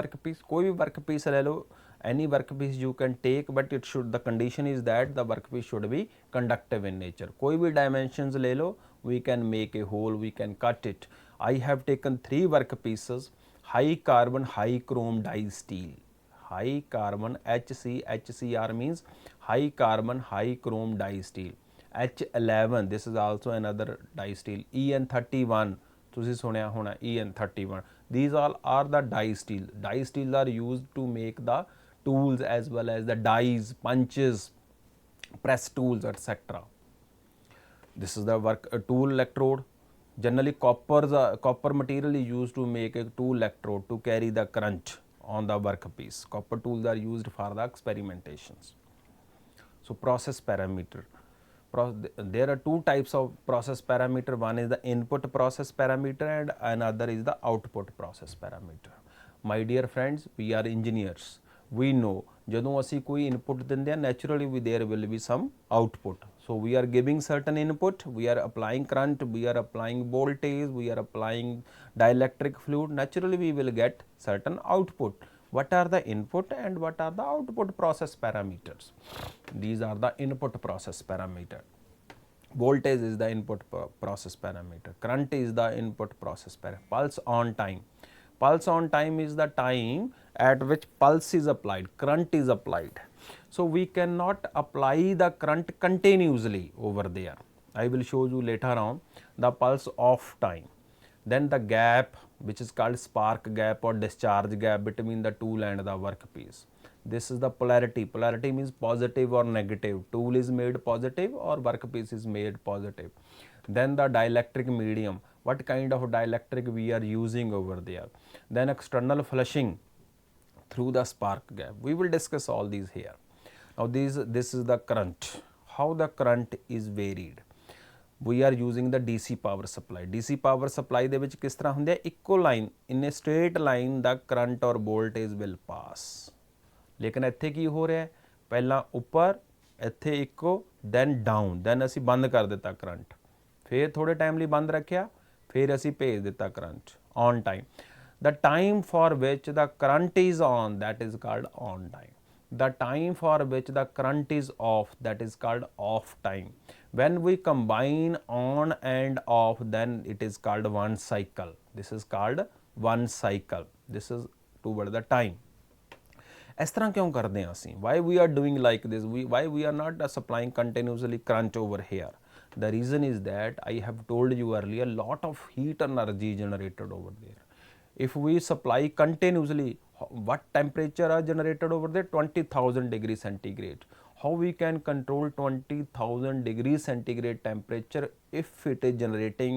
workpiece, कोई भी workpiece ले लो, any workpiece you can take, but it should, the condition is that the workpiece should be conductive in nature. कोई भी dimensions ले लो, we can make a hole, we can cut it. I have taken 3 workpieces, high carbon, high chrome die steel. High carbon HCr means high carbon, high chrome die steel. H11, this is also another die steel. En31, ਤੁਸੀਂ ਸੁਣਿਆ ਹੋਣਾ En31. These all are the die steel. Die steel are used to make the tools as well as the dies, punches, press tools, etc. This is the tool electrode. Generally copper material is used to make a tool electrode to carry the current on the workpiece. Copper tools are used for the experimentations. So process parameter. There are 2 types of process parameter. One is the input process parameter and another is the output process parameter. My dear friends, we are engineers. We know ਜਦੋਂ ਅਸੀਂ ਕੋਈ input ਦਿੰਦੇ ਹਾਂ, naturally there will be some output. So we are giving certain input, we are applying current, we are applying voltage, we are applying dielectric fluid. Naturally we will get certain output. What are the input and what are the output process parameters? These are the input process parameter. Voltage is the input process parameter. Current is the input process parameter. Pulse on time. Pulse on time is the time at which pulse is applied, current is applied. So we cannot apply the current continuously over there. I will show you later on the pulse off time. Then the gap, which is called spark gap or discharge gap between the tool and the workpiece. This is the polarity. Polarity means positive or negative. Tool is made positive or workpiece is made positive. Then the dielectric medium. What kind of dielectric we are using over there. Then external flushing through the spark gap. We will discuss all these here. Now this is the current. How the current is varied. We are using the DC power supply. DC power supply ਦੇ ਵਿੱਚ ਕਿਸ ਤਰ੍ਹਾਂ ਹੁੰਦੇ ਆ, ਇੱਕੋ line in a straight line the current or voltage will pass. ਲੇਕਿਨ ਇੱਥੇ ਕੀ ਹੋ ਰਿਹਾ ਹੈ, ਪਹਿਲਾਂ ਉੱਪਰ ਇੱਥੇ ਇੱਕੋ then down, then ਅਸੀਂ ਬੰਦ ਕਰ ਦਿੱਤਾ ਕਰੰਟ, ਫਿਰ ਥੋੜੇ ਟਾਈਮ ਲਈ ਬੰਦ ਰੱਖਿਆ, ਫਿਰ ਅਸੀਂ ਭੇਜ ਦਿੱਤਾ current on time. The time for which the current is on, that is called on time. The time for which the current is off, that is called off time. When we combine on and off, then it is called one cycle. This is called one cycle. This is toward the time. ਇਸ ਤਰ੍ਹਾਂ ਕਿਉਂ ਕਰਦੇ ਹਾਂ ਅਸੀਂ? Why we are doing like this? Why we are not supplying continuously current over here? The reason is that I have told you earlier, lot of heat energy generated over there. If we supply continuously, what temperature are generated over there? 20,000 degrees centigrade. How we can control 20,000 degrees centigrade temperature if it is generating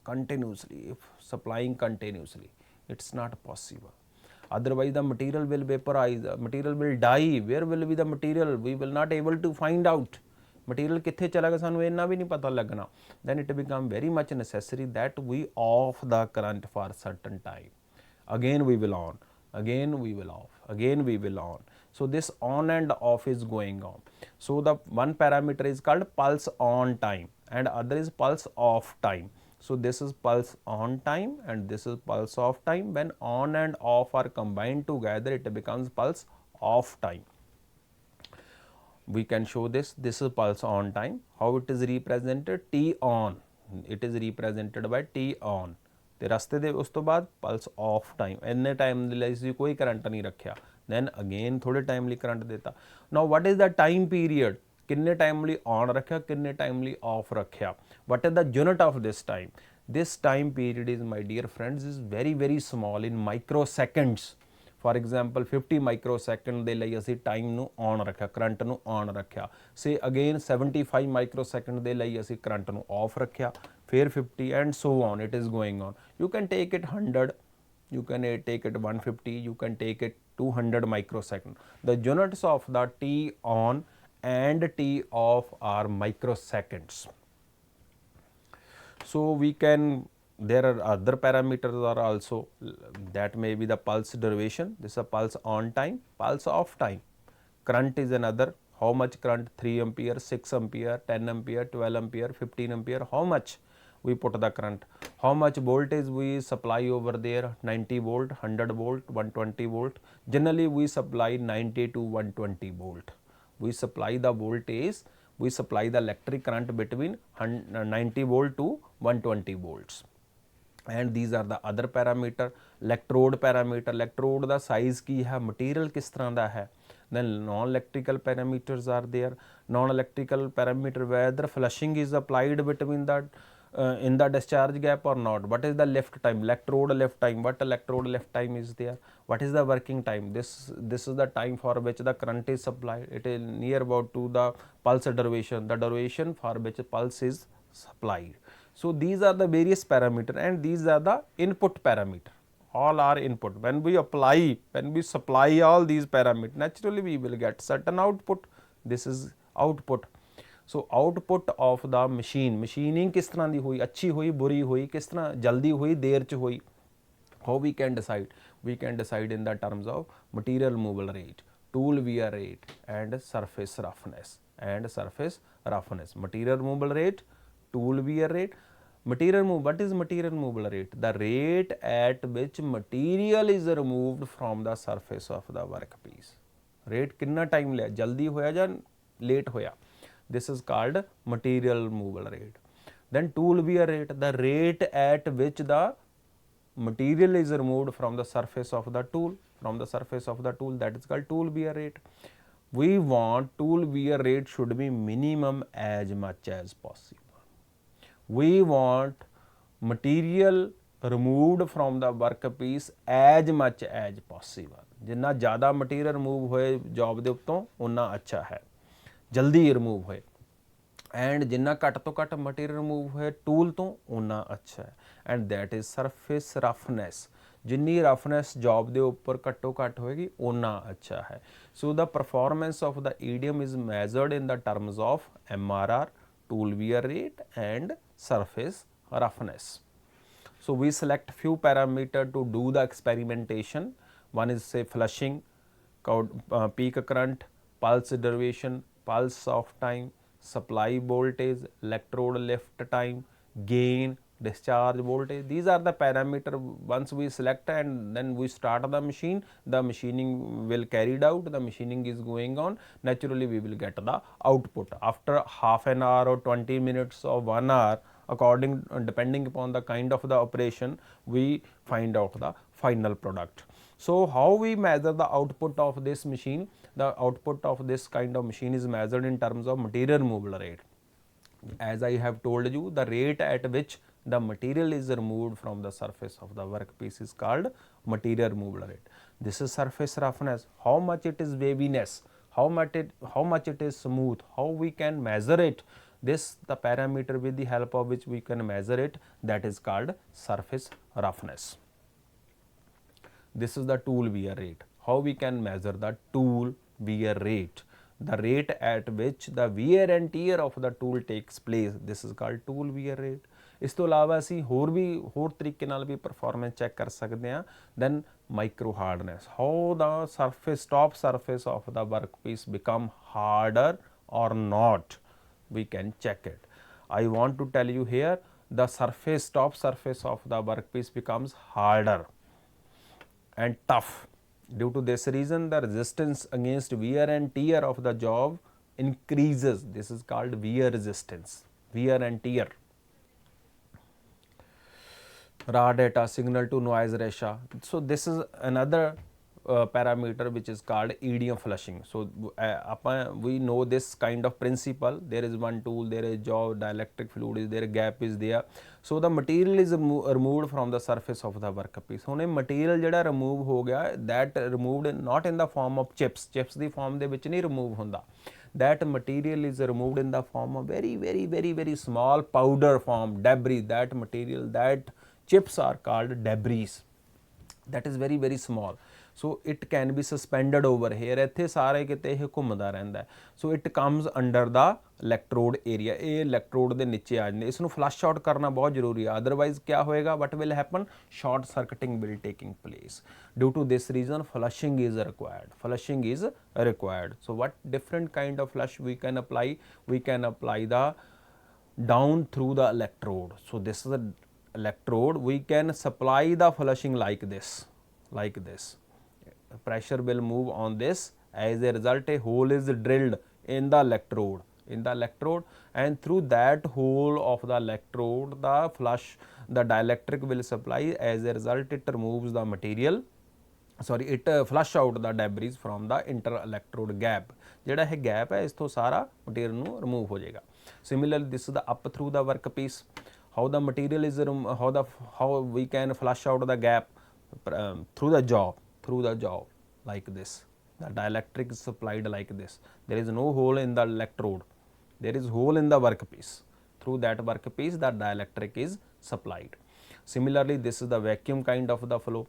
continuously, if supplying continuously? It's not possible. Otherwise the material will vaporize, the material will die. Where will be the material? We will not able to find out. Material कित्थे चला गया सानू इन्ना भी नहीं पता लगना. Then it become very much necessary that we off the current for certain time. Again we will on, again we will off, again we will on. So this on and off is going on. So the one parameter is called pulse on time and other is pulse off time. So this is pulse on time and this is pulse off time. When on and off are combined together, it becomes pulse off time. We can show this. This is pulse on time. How it is represented? T on. It is represented by T on. ਤੇ ਰਸਤੇ ਦੇ ਉਸ ਤੋਂ ਬਾਅਦ pulse off time, ਇੰਨੇ time ਦੇ ਲਈ ਅਸੀਂ ਕੋਈ ਕਰੰਟ ਨਹੀਂ ਰੱਖਿਆ, ਦੈਨ ਅਗੇਨ ਥੋੜੇ ਟਾਈਮ ਲਈ ਕਰੰਟ ਦਿੱਤਾ. Now what is the time period? ਕਿੰਨੇ ਟਾਈਮ ਲਈ ਔਨ ਰੱਖਿਆ, ਕਿੰਨੇ ਟਾਈਮ ਲਈ ਆਫ ਰੱਖਿਆ? What is the unit of this time? This time period is, my dear friends, is very small in microseconds. For example 50 microsecond ਦੇ ਲਈ ਅਸੀਂ time ਨੂੰ ਔਨ ਰੱਖਿਆ, ਕਰੰਟ ਨੂੰ ਔਨ ਰੱਖਿਆ. ਸੇ ਅਗੇਨ 75 ਮਾਈਕਰੋਸੈਕੰਡ ਦੇ ਲਈ ਅਸੀਂ ਕਰੰਟ ਨੂੰ ਆਫ ਰੱਖਿਆ, ਫਿਰ 50 and so on. It is going on. You can take it 100, you can take it 150, you can take it 200 microsecond. The units of the T on and T off are microseconds. So we can, there are other parameters are also, that may be the pulse duration. This is a pulse on time, pulse off time. Current is another. How much current? 3 ampere, 6 ampere, 10 ampere, 12 ampere, 15 ampere. How much we put the current? how much voltage we supply over there, 90 volt, 100 volt, 120 volt. Generally we supply 90 to 120 volt. We supply the voltage, we supply the electric current between 90 volt to 120 volts. And these are the other parameter. Electrode parameter, electrode the size की है, material किस तरह दा है. Then non-electrical parameters are there. Non-electrical parameter whether flushing is applied between the in the discharge gap or not. What is the lift time, electrode lift time, what electrode lift time is there, what is the working time, this is the time for which the current is supplied. It is near about to the pulse duration, the duration for which pulse is supplied. So these are the various parameter, and these are the input parameter. All are input. When we apply, when we supply all these parameters, naturally we will get certain output. This is output. So output of the machine, machining किस तरह दी हुई, अच्छी हुई, बुरी हुई, किस तरह जल्दी हुई, देर च हुई. How we can decide? We can decide in the terms of material removal rate, tool wear rate, and surface roughness. Material removal rate, tool wear rate. Material move. What is material removal rate? The rate at which material is removed from the surface of the workpiece. Rate कितना time लिया, जल्दी होया या late होया. This is called material removal rate. Then tool wear rate, the rate at which the material is removed from the surface of the tool, that is called tool wear rate. We want tool wear rate should be minimum as much as possible. We want material removed from the workpiece as much as possible. जिन्ना ज़्यादा material remove होए job दे उत्तों उन्ना अच्छा है, जल्दी remove होए. And जिन्ना घट तो घट मटीरियल रिमूव होए टूल तो उन्ना अच्छा है. And that is surface roughness. जिन्नी रफनेस जॉब के उपर घट्टो घट होएगी उन्ना अच्छा है. So the performance of the EDM is measured in the terms of MRR, tool wear rate, and surface roughness. So we select few parameter to do the experimentation. One is say flushing, peak current, pulse duration, pulse off time, supply voltage, electrode lift time, gain, discharge voltage. These are the parameter. Once we select and then we start the machine, the machining will carried out, the machining is going on. Naturally we will get the output after half an hour or 20 minutes or 1 hour, according depending upon the kind of the operation, we find out the final product. So how we measure the output of this machine? The output of this kind of machine is measured in terms of material removal rate. As I have told you, the rate at which the material is removed from the surface of the workpiece is called material removal rate. This is surface roughness. How much it is waviness, how much it is smooth, how we can measure it. This the parameter with the help of which we can measure it, that is called surface roughness. This is the tool wear rate. How we can measure the tool wear rate? The rate at which the wear and tear of the tool takes place. This is called tool wear rate. ਇਸ ਤੋਂ ਇਲਾਵਾ ਅਸੀਂ ਹੋਰ ਤਰੀਕੇ ਨਾਲ ਵੀ performance check ਕਰ ਸਕਦੇ ਹਾਂ. Then micro hardness. How the surface, top surface of the workpiece become harder or not? We can check it. I want to tell you here, the surface, top surface of the workpiece becomes harder and tough. Due to this reason, the resistance against wear and tear of the job increases. This is called wear resistance, wear and tear. Raw data, signal to noise ratio. So this is another parameter which is called EDM flushing. So we know this kind of principle. There is one tool, there is job, dielectric fluid is there, gap is there. So the material is removed from the surface of the workpiece. ਹੁਣ ਇਹ material ਜਿਹੜਾ remove ਹੋ ਗਿਆ, that removed not in the form of chips. Chips the form ਦੇ ਵਿੱਚ ਨਹੀਂ remove ਹੁੰਦਾ. That material is removed in the form of very small powder form, debris. That material, that chips are called debris. That is very small. So it can be suspended over here. ਇੱਥੇ ਸਾਰੇ ਕਿਤੇ ਇਹ ਘੁੰਮਦਾ ਰਹਿੰਦਾ ਹੈ. So it comes under the electrode area. ਇਹ electrode ਦੇ ਨੀਚੇ ਆ ਜਾਂਦੇ. ਇਸ ਨੂੰ flush out ਕਰਨਾ ਬਹੁਤ ਜ਼ਰੂਰੀ ਹੈ. Otherwise क्या होएगा? What will happen? Short circuiting will taking place. Due to this reason, flushing is required. Flushing is required. So what different kind of flush we can apply? We can apply the down through the electrode. So this is a electrode, we can supply the flushing like this, pressure will move on this. As a result, a hole is drilled in the electrode, and through that hole of the electrode, the dielectric will supply. As a result, it removes the material, it flush out the debris from the inter electrode gap. ਜਿਹੜਾ ਇਹ gap ਹੈ, ਇਸ ਤੋਂ ਸਾਰਾ material ਨੂੰ remove ਹੋ ਜਾਏਗਾ. Similarly, this is the up through the workpiece. How the material is how we can flush out the gap through the job like this. The dielectric is supplied like this. There is no hole in the electrode. There is hole in the workpiece. Through that workpiece, the dielectric is supplied. Similarly, this is the vacuum kind of the flow.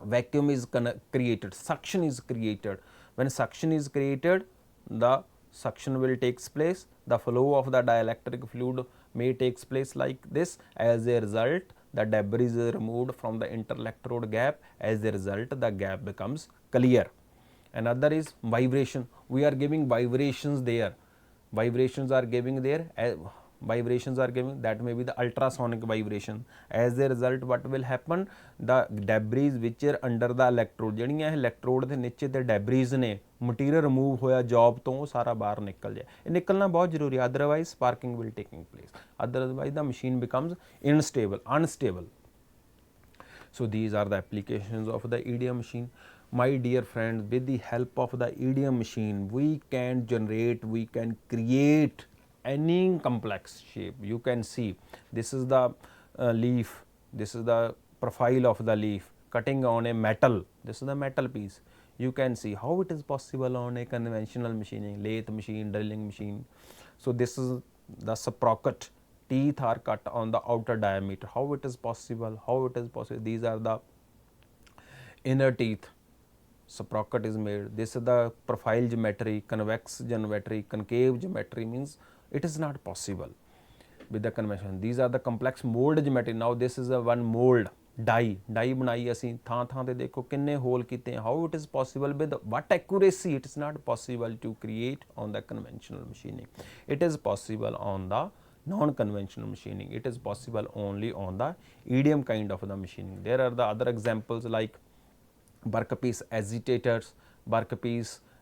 Vacuum is created, suction is created. When suction is created, the suction will takes place. The flow of the dielectric fluid may takes place like this. As a result, the debris is removed from the interelectrode gap. As a result, the gap becomes clear. Another is vibration. We are giving vibrations there. Vibrations are giving, that may be the ultrasonic vibration. As a result, what will happen? The debris which are under the electrode, ਜਿਹੜੀਆਂ electrode ਦੇ ਨੀਚੇ ਤੇ debris ਨੇ, material remove ਹੋਇਆ job ਤੋਂ, ਉਹ ਸਾਰਾ ਬਾਹਰ ਨਿਕਲ ਜਾਏ. ਇਹ ਨਿਕਲਣਾ ਬਹੁਤ ਜ਼ਰੂਰੀ ਹੈ, otherwise sparking will taking place. Otherwise the machine becomes unstable. So these are the applications of the EDM machine. My dear friends, with the help of the EDM machine, we can create any complex shape. You can see this is the leaf, this is the profile of the leaf cutting on a metal. This is the metal piece. You can see how it is possible on a conventional machining, lathe machine, drilling machine. So this is the sprocket. Teeth are cut on the outer diameter. How it is possible? These are the inner teeth. Sprocket is made. This is the profile geometry, convex geometry, concave geometry, means it is not possible with the convention. These are the complex mold geometry. Now this is a one mold, die बनाई ਅਸੀਂ ਥਾਂ ਤੇ ਦੇਖੋ ਕਿੰਨੇ hole ਕੀਤੇ हैं. How it is possible, with what accuracy? It is not possible to create on the conventional machining. It is possible on the non-conventional machining. It is possible only on the EDM kind of the machining. There are the other examples like workpiece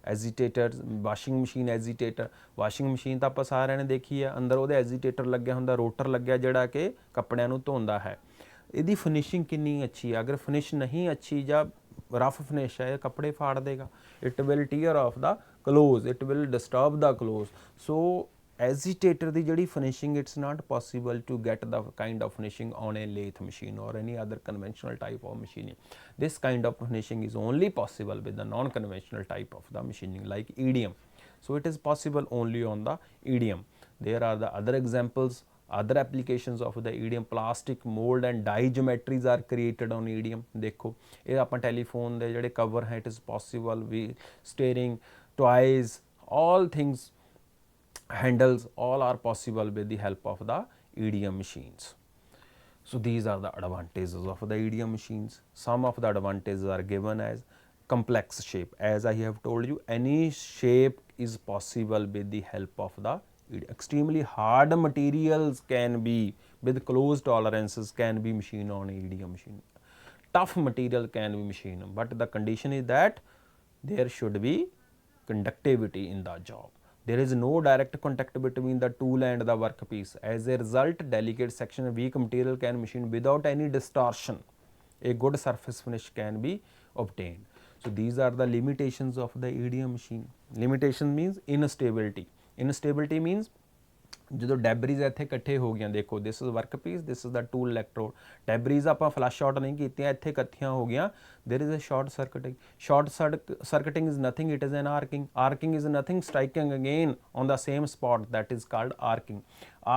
agitators, washing machine agitator. Washing machine ਤਾਂ ਆਪਾਂ ਸਾਰਿਆਂ ਨੇ ਦੇਖੀ ਹੈ, ਅੰਦਰ ਉਹਦੇ agitator ਲੱਗਿਆ ਹੁੰਦਾ, ਰੋਟਰ ਲੱਗਿਆ ਜਿਹੜਾ ਕਿ ਕੱਪੜਿਆਂ ਨੂੰ ਧੋਂਦਾ ਹੈ. ਇਹਦੀ ਫਿਨਿਸ਼ਿੰਗ ਕਿੰਨੀ ਅੱਛੀ ਹੈ. ਅਗਰ ਫਿਨਿਸ਼ ਨਹੀਂ ਅੱਛੀ ਜਾਂ ਰਫ ਫਿਨਿਸ਼ ਹੈ, ਇਹ ਕੱਪੜੇ ਫਾੜ ਦੇਗਾ. It will tear off the clothes, it will disturb the clothes. So agitator ਦੀ ਜਿਹੜੀ finishing, it's not possible to get the kind of finishing on a lathe machine or any other conventional type of machining. This kind of finishing is only possible with the non-conventional type of the machining like EDM. So it is possible only on the EDM. There are the other examples, other applications of the EDM. Plastic mold and die geometries are created on EDM. देखो ये अपन telephone ਦੇ ਜਿਹੜੇ cover हैं, it is possible. We steering, toys, all things, handles, all are possible with the help of the EDM machines. So these are the advantages of the EDM machines. Some of the advantages are given as complex shape. As I have told you, any shape is possible with the help of the EDM. Extremely hard materials can be, with close tolerances, can be machined on EDM machine. Tough material can be machined, but the condition is that there should be conductivity in the job. There is no direct contact between the tool and the workpiece. As a result, delicate section, weak material can machine without any distortion. A good surface finish can be obtained. So these are the limitations of the EDM machine. Limitation means instability. Instability means ਜਦੋਂ ਡੈਬਰੀਜ਼ ਇੱਥੇ ਇਕੱਠੇ ਹੋ ਗਈਆਂ, ਦੇਖੋ this is workpiece, this is the tool electrode. Debris ਆਪਾਂ flush out ਨਹੀਂ ਕੀਤੀਆਂ, ਇੱਥੇ ਇਕੱਠੀਆਂ ਹੋ ਗਈਆਂ. There is a short circuiting. Short circuiting is nothing, it is an arcing. Arcing is nothing, striking again on the same spot, that is called arcing.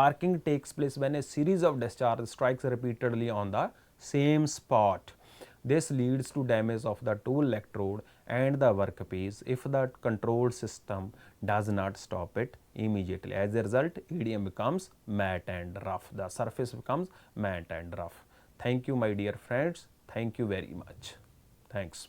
Arcing takes place when a series of discharge strikes repeatedly on the same spot. This leads to damage of the tool electrode and the workpiece if the control system does not stop it immediately. As a result, EDM becomes matte and rough. The surface becomes matte and rough. Thank you, my dear friends. Thank you very much. Thanks.